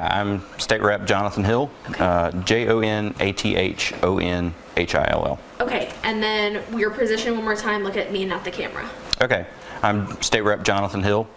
I'm State Rep Jonathon Hill, Jonathonhill. Okay, and then your position one more time, look at me, not the camera. Okay, I'm State Rep Jonathon Hill,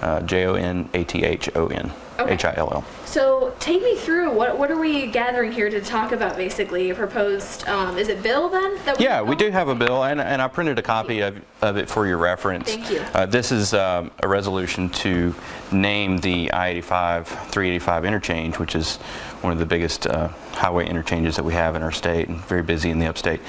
Jonathonhill. So take me through, what are we gathering here to talk about basically? A proposed, is it bill then? Yeah, we do have a bill, and I printed a copy of it for your reference. Thank you. This is a resolution to name the I-85-385 interchange, which is one of the biggest highway interchanges that we have in our state, and very busy in the upstate,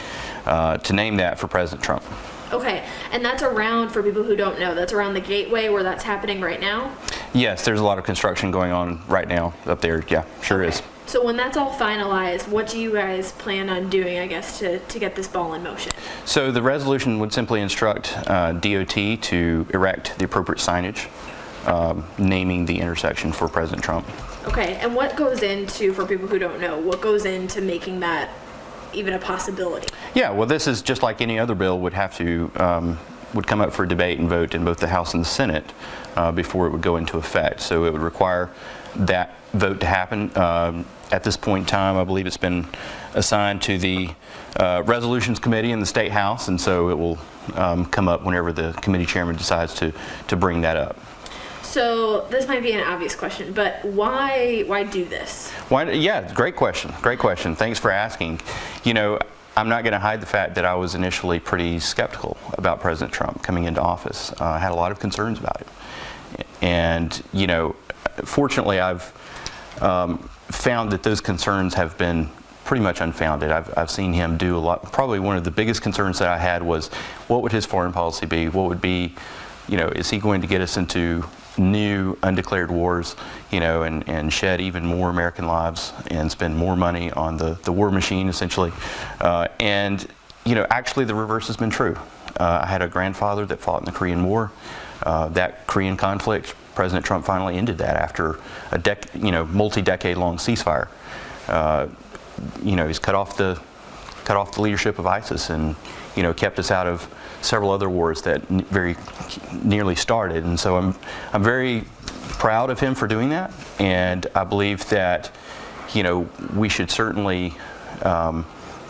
to name that for President Trump. Okay, and that's around, for people who don't know, that's around the gateway where that's happening right now? Yes, there's a lot of construction going on right now up there. Yeah, sure is. So when that's all finalized, what do you guys plan on doing, I guess, to get this ball in motion? So the resolution would simply instruct DOT to erect the appropriate signage, naming the intersection for President Trump. Okay, and what goes into, for people who don't know, what goes into making that even a possibility? Yeah, well, this is just like any other bill would have to would come up for debate and vote in both the House and the Senate before it would go into effect. So it would require that vote to happen. At this point in time, I believe it's been assigned to the Resolutions Committee in the State House, and so it will come up whenever the committee chairman decides to bring that up. So this might be an obvious question, but why do this? Yeah, great question. Great question. Thanks for asking. You know, I'm not going to hide the fact that I was initially pretty skeptical about President Trump coming into office. I had a lot of concerns about it. And, you know, fortunately I've found that those concerns have been pretty much unfounded. I've seen him do a lot. Probably one of the biggest concerns that I had was, what would his foreign policy be? What would be, you know, is he going to get us into new undeclared wars, you know, and shed even more American lives and spend more money on the war machine, essentially. And, you know, actually the reverse has been true. I had a grandfather that fought in the Korean War. That Korean conflict, President Trump finally ended that after a multi-decade long ceasefire. You know, he's cut off the leadership of ISIS, and, you know, kept us out of several other wars that very nearly started. And so I'm very proud of him for doing that, and I believe that, you know, we should certainly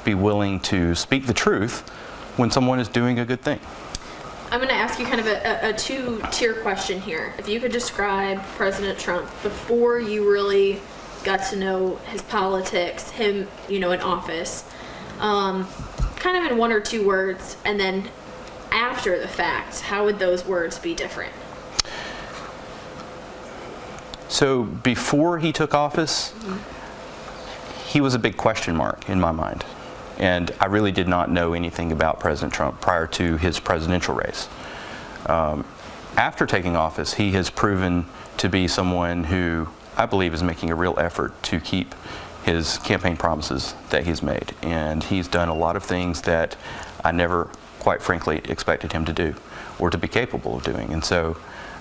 be willing to speak the truth when someone is doing a good thing. I'm going to ask you kind of a two-tier question here. If you could describe President Trump before you really got to know his politics, him, you know, in office, kind of in one or two words, and then after the fact, how would those words be different? So before he took office, he was a big question mark in my mind. And I really did not know anything about President Trump prior to his presidential race. After taking office, he has proven to be someone who I believe is making a real effort to keep his campaign promises that he's made. And he's done a lot of things that I never, quite frankly, expected him to do or to be capable of doing. And so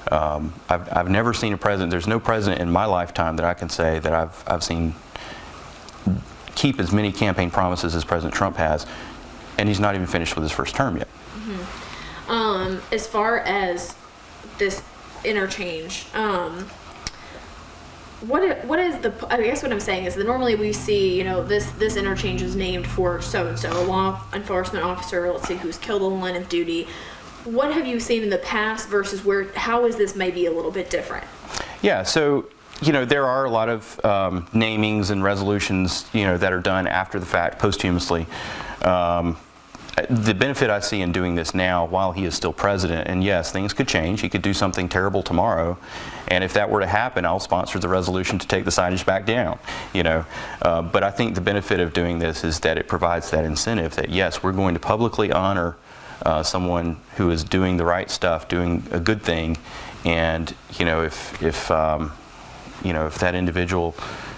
I've never seen a president, there's no president in my lifetime that I can say that I've seen keep as many campaign promises as President Trump has, and he's not even finished with his first term yet. Mm-hmm. As far as this interchange, what is the, I guess what I'm saying is that normally we see, you know, this interchange is named for so-and-so, a law enforcement officer, let's say, who's killed on the line of duty. What have you seen in the past versus how is this maybe a little bit different? Yeah, so, you know, there are a lot of namings and resolutions, you know, that are done after the fact, posthumously. The benefit I see in doing this now while he is still president, and yes, things could change. He could do something terrible tomorrow, and if that were to happen, I'll sponsor the resolution to take the signage back down, you know. But I think the benefit of doing this is that it provides that incentive that, yes, we're going to publicly honor someone who is doing the right stuff, doing a good thing, and, you know, if that individual,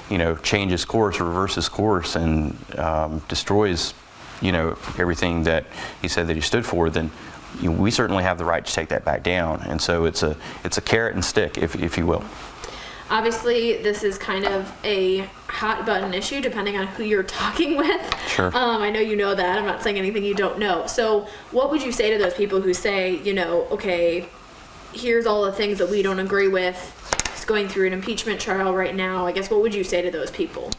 you know, changes course or reverses course and destroys, you know, everything that he said that he stood for, then, you know, we certainly have the right to take that back down. And so it's a carrot and stick, if you will. Obviously, this is kind of a hot button issue depending on who you're talking with. Sure. I know you know that. I'm not saying anything you don't know. So what would you say to those people who say, you know, okay, here's all the things that we don't agree with, going through an impeachment trial right now. I guess what would you say to those people?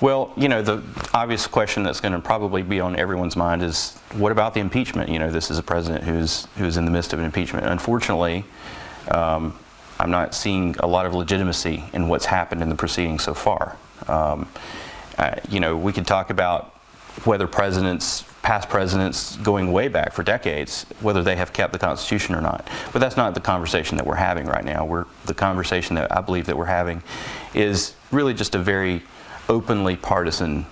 Well, the obvious question that's going to probably be on everyone's mind is, what about the impeachment? This is a president who's in the midst of an impeachment. Unfortunately, I'm not seeing a lot of legitimacy in what's happened in the proceedings so far. We could talk about whether past presidents going way back for decades, whether they have kept the Constitution or not. But that's not the conversation that we're having right now. The conversation that I believe that we're having is really just a very openly partisan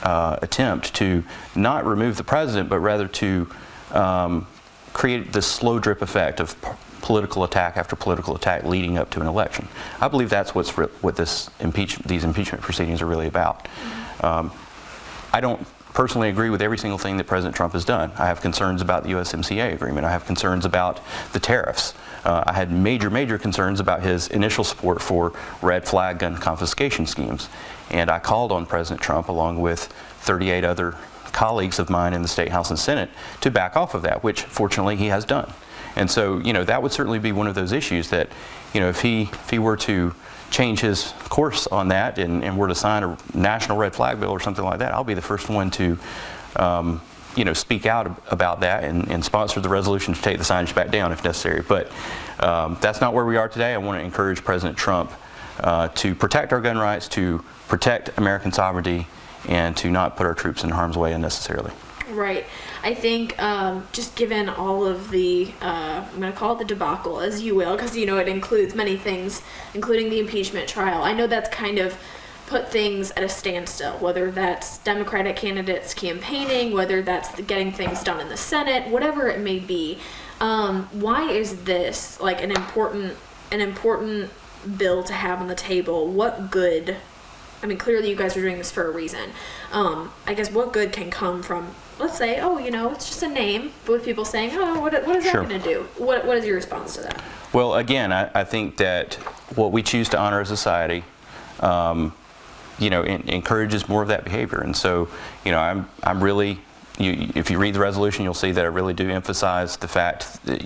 attempt to not remove the president, but rather to create this slow drip effect of political attack after political attack leading up to an election. I believe that's what these impeachment proceedings are really about. I don't personally agree with every single thing that President Trump has done. I have concerns about the USMCA agreement. I have concerns about the tariffs. I had major concerns about his initial support for red flag gun confiscation schemes. And I called on President Trump, along with 38 other colleagues of mine in the State House and Senate, to back off of that, which fortunately he has done. And so, that would certainly be one of those issues that, if he were to change his course on that and were to sign a national red flag bill or something like that, I'll be the first one to, speak out about that and sponsor the resolution to take the signage back down if necessary. But that's not where we are today. I want to encourage President Trump to protect our gun rights, to protect American sovereignty, and to not put our troops in harm's way unnecessarily. Right. I think just given all of the, I'm going to call it the debacle, as you will, because, it includes many things, including the impeachment trial. I know that's kind of put things at a standstill, whether that's Democratic candidates campaigning, whether that's getting things done in the Senate, whatever it may be. Why is this like an important bill to have on the table? What good? I mean, clearly you guys are doing this for a reason. I guess what good can come from, let's say, it's just a name, but with people saying, what is that going to do? What is your response to that? Well, again, I think that what we choose to honor as a society, encourages more of that behavior. And so, I'm really, if you read the resolution, you'll see that I really do emphasize the fact that,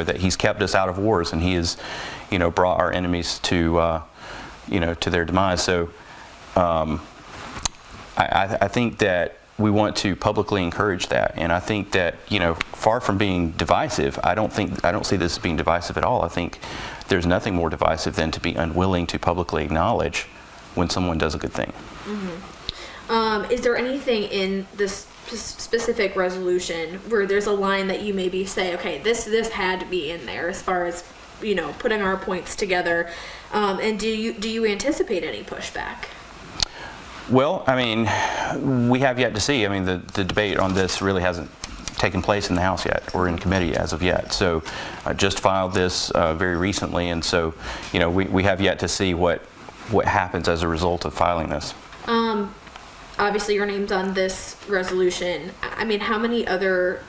that he's kept us out of wars, and he has, brought our enemies to, to their demise. So, I think that we want to publicly encourage that, and I think that far from being divisive, I don't see this as being divisive at all. I think there's nothing more divisive than to be unwilling to publicly acknowledge when someone does a good thing. Mm-hmm. Is there anything in this specific resolution where there's a line that you maybe say, okay, this had to be in there as far as putting our points together, and do you anticipate any pushback? Well, I mean, we have yet to see. I mean, the debate on this really hasn't taken place in the House yet or in committee as of yet. So I just filed this very recently, and so, we have yet to see what happens as a result of filing this. Obviously, your name's on this resolution. I mean, how many other,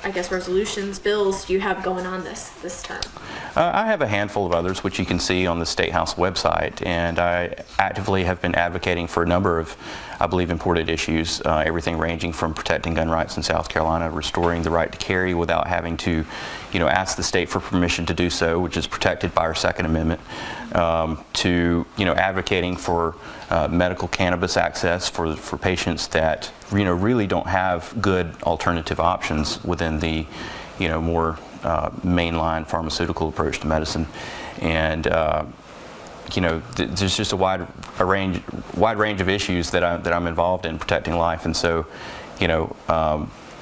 resolutions, bills do you have going on this term? I have a handful of others, which you can see on the State House website, and I actively have been advocating for a number of, I believe, important issues, everything ranging from protecting gun rights in South Carolina, restoring the right to carry without having to, ask the state for permission to do so, which is protected by our Second Amendment, to, advocating for medical cannabis access for patients that, really don't have good alternative options within the, more mainline pharmaceutical approach to medicine. And there's just a wide range of issues that I'm involved in protecting life, and so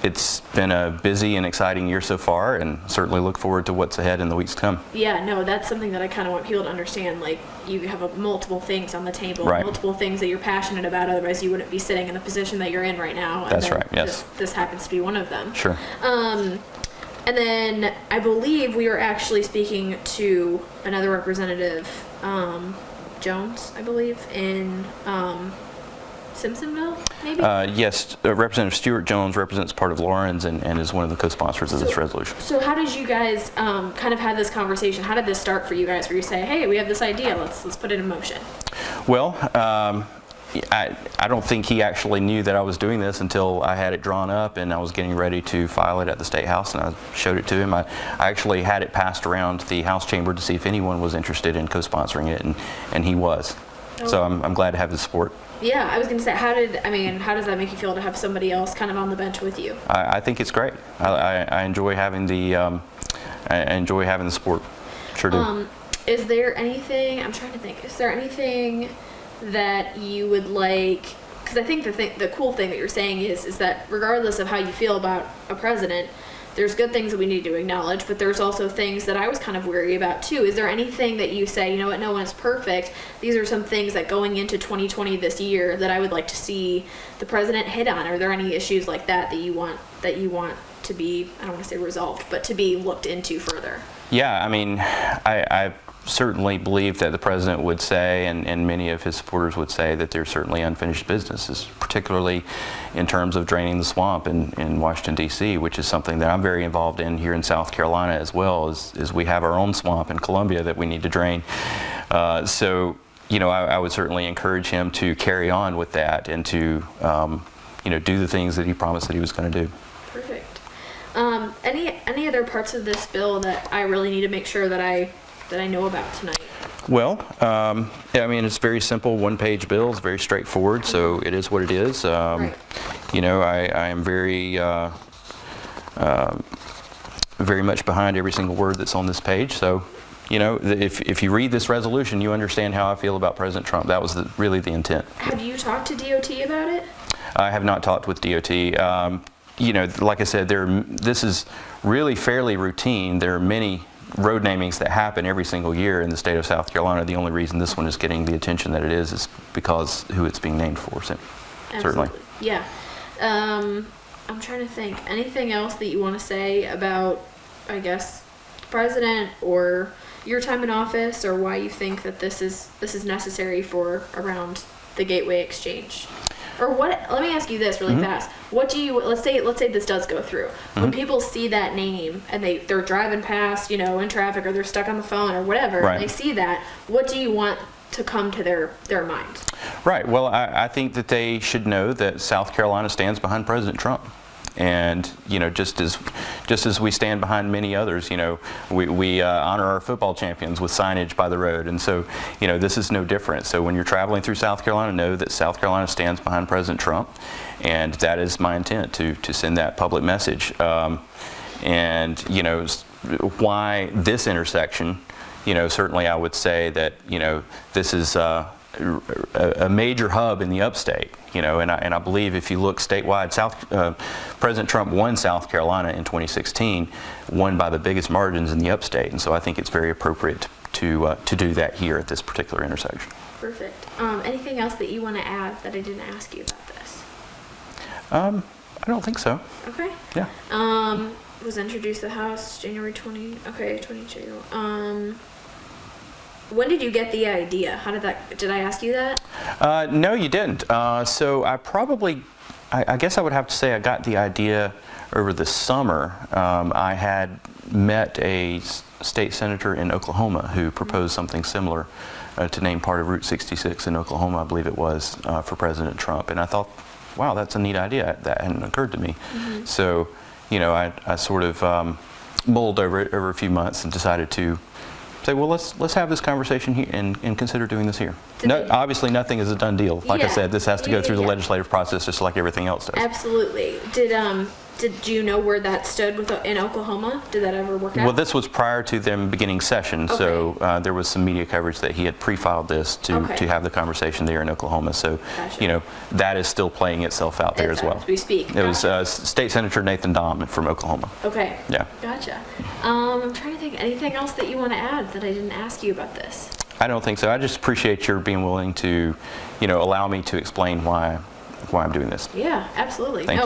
it's been a busy and exciting year so far, and certainly look forward to what's ahead in the weeks to come. Yeah, no, that's something that I kind of want people to understand. Like, you have multiple things on the table, right. Multiple things that you're passionate about. Otherwise, you wouldn't be sitting in the position that you're in right now. That's right. Yes. This happens to be one of them. Sure. And then I believe we were actually speaking to another representative, Jones, I believe, in Simpsonville, maybe? Yes, Representative Stewart Jones represents part of Lawrence and is one of the co-sponsors of this resolution. So how did you guys kind of have this conversation? How did this start for you guys, where you say, hey, we have this idea, let's put it in motion? Well, I don't think he actually knew that I was doing this until I had it drawn up and I was getting ready to file it at the State House, and I showed it to him. I actually had it passed around the House chamber to see if anyone was interested in co-sponsoring it, and he was. So I'm glad to have his support. Yeah, I was going to say, how does that make you feel to have somebody else kind of on the bench with you? I think it's great. I enjoy having the support. Sure do. Is there anything, I'm trying to think, is there anything that you would like, because I think the cool thing that you're saying is that regardless of how you feel about a president, there's good things that we need to acknowledge, but there's also things that I was kind of weary about too. Is there anything that you say, you know what, no one's perfect, these are some things that going into 2020 this year that I would like to see the president hit on? Are there any issues like that you want to be, I don't want to say resolved, but to be looked into further? Yeah, I mean, I certainly believe that the president would say, and many of his supporters would say, that there's certainly unfinished business, particularly in terms of draining the swamp in Washington, D.C., which is something that I'm very involved in here in South Carolina as well, is we have our own swamp in Columbia that we need to drain. So, you know, I would certainly encourage him to carry on with that and to, you know, do the things that he promised that he was going to do. Perfect. Any other parts of this bill that I really need to make sure that I know about tonight? Well, yeah, I mean, it's very simple, one-page bill. It's very straightforward, so it is what it is. Right. You know, I am very much behind every single word that's on this page. So, you know, if you read this resolution, you understand how I feel about President Trump. That was really the intent. Have you talked to DOT about it? I have not talked with DOT. You know, like I said, this is really fairly routine. There are many road namings that happen every single year in the state of South Carolina. The only reason this one is getting the attention that it is because who it's being named for. So, certainly. Yeah. I'm trying to think. Anything else that you want to say about, I guess, president or your time in office, or why you think that this is necessary for around the Gateway Exchange? Or what? Let me ask you this really fast. What do you, let's say this does go through. When people see that name and they're driving past, you know, in traffic, or they're stuck on the phone or whatever, right, and they see that, what do you want to come to their mind? Right. Well, I think that they should know that South Carolina stands behind President Trump. And, you know, just as we stand behind many others, you know, we honor our football champions with signage by the road. And so, you know, this is no different. So when you're traveling through South Carolina, know that South Carolina stands behind President Trump. And that is my intent, to send that public message. And, you know, why this intersection, you know, certainly I would say that, you know, this is a major hub in the upstate, you know, and I believe if you look statewide, President Trump won South Carolina in 2016, won by the biggest margins in the upstate, and so I think it's very appropriate to do that here at this particular intersection. Perfect. Anything else that you want to add that I didn't ask you about this? I don't think so. Okay. Yeah. Was introduced to the House January 22. When did you get the idea? How did I ask you that? No, you didn't. So I guess I would have to say I got the idea over the summer. I had met a state senator in Oklahoma who proposed something similar to name part of Route 66 in Oklahoma, I believe it was, for President Trump. And I thought, wow, that's a neat idea. That hadn't occurred to me. So, you know, I sort of mulled over it over a few months and decided to say, well, let's have this conversation here and consider doing this here. No, obviously, nothing is a done deal. Like I said, this has to go through the legislative process just like everything else does. Absolutely. Did you know where that stood in Oklahoma? Did that ever work out? Well, this was prior to them beginning session, so there was some media coverage that he had pre-filed this to have the conversation there in Oklahoma. So, you know, that is still playing itself out there as well. As we speak. It was State Senator Nathan Dahm from Oklahoma. Okay. Yeah. Gotcha. I'm trying to think. Anything else that you want to add that I didn't ask you about this? I don't think so. I just appreciate your being willing to, you know, allow me to explain why I'm doing this. Yeah, absolutely. Thank you.